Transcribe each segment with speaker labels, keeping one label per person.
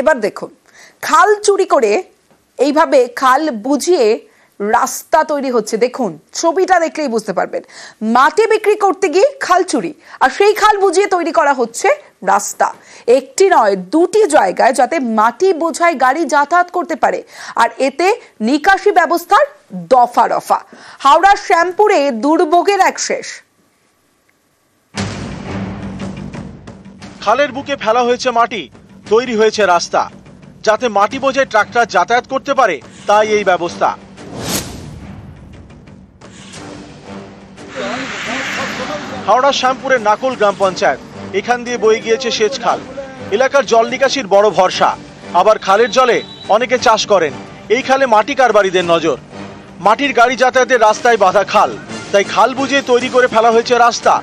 Speaker 1: এবার দেখুন, খাল চুরি করে এইভাবে খাল বুঝিয়ে রাস্তা তৈরি হচ্ছে। দেখুন ছবিটা দেখলেই বুঝতে পারবেন, মাটি বিক্রি করতে গিয়ে খাল চুরি, আর সেই খাল বুঝিয়ে তৈরি করা হচ্ছে রাস্তা। একটি নয়, দুটি জায়গায় যাতে মাটি বোঝাই গাড়ি যাতায়াত করতে পারে, আর এতে নিকাশি ব্যবস্থার দফা রফা। হাওড়ার শ্যামপুরে দুর্ভোগের এক শেষ।
Speaker 2: খালের বুকে ফেলা হয়েছে মাটি, তৈরি হয়েছে রাস্তা, যাতে মাটি বোঝাই ট্রাক্টর যাতায়াত করতে পারে, তাই এই ব্যবস্থা। হাওড়ার শ্যামপুরের নাকল গ্রাম পঞ্চায়েত, এখান দিয়ে বয়ে গিয়েছে সেচ খাল। এলাকার জল নিকাশির বড় ভরসা। আবার খালের জলে অনেকে চাষ করেন। এই খালে মাটি কারবারিদের নজর। মাটির গাড়ি যাতায়াতের রাস্তায় বাঁধা খাল, তাই খাল বুঝিয়ে তৈরি করে ফেলা হয়েছে রাস্তা,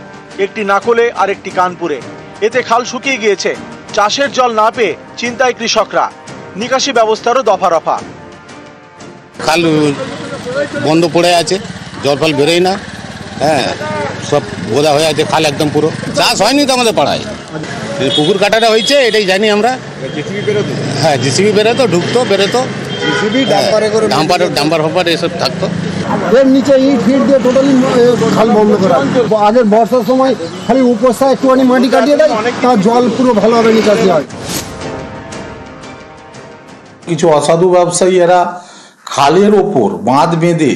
Speaker 2: একটি নাকলে আর একটি কানপুরে। এতে খাল শুকিয়ে গিয়েছে, চাষের জল না পেয়ে চিন্তায় কৃষকরা। নিকাশি ব্যবস্থারও দফা রফা।
Speaker 3: খাল বন্ধ পড়ে আছে, জল ফল বেরোয় না, হ্যাঁ সব বোধা হয়ে আছে খাল একদম পুরো। চাষ হয়নি তো আমাদের পাড়ায়, পুকুর কাটাটা হয়েছে এটাই জানি আমরা। হ্যাঁ জিসিবি বেরোতো, ঢুকতো বেরোতো, ডাম্পার ফাম্পার এসব থাকতো।
Speaker 4: এর নিচে ইট ফিট দিয়ে টোটালি খাল বন্ধ করা। আগের বর্ষার সময় খালি উপরটা একটুখানি মাটি কাটিয়ে দেয়, তার জল পুরো ভালোভাবে নিকাশি হয়।
Speaker 5: কিছু অসাধু ব্যবসায়ী এরা খালের ওপর বাঁধ বেঁধে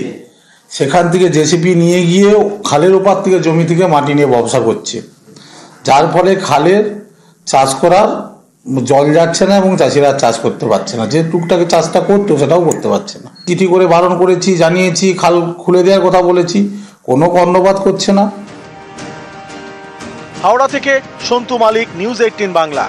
Speaker 5: সেখান থেকে জেসিপি নিয়ে গিয়ে খালের ওপার থেকে জমি থেকে মাটি নিয়ে ব্যবসা করছে, যার ফলে খালের চাষ করার জল যাচ্ছে না এবং চাষিরা চাষ করতে পারছে না। যে টুকটাকে চাষটা করতো সেটাও করতে পারছে না। চিঠি করে বারণ করেছি, জানিয়েছি, খাল খুলে দেওয়ার কথা বলেছি, কোনো কর্ণপাত করছে না।
Speaker 2: হাওড়া থেকে সন্তু মালিক, নিউজ 18 বাংলা।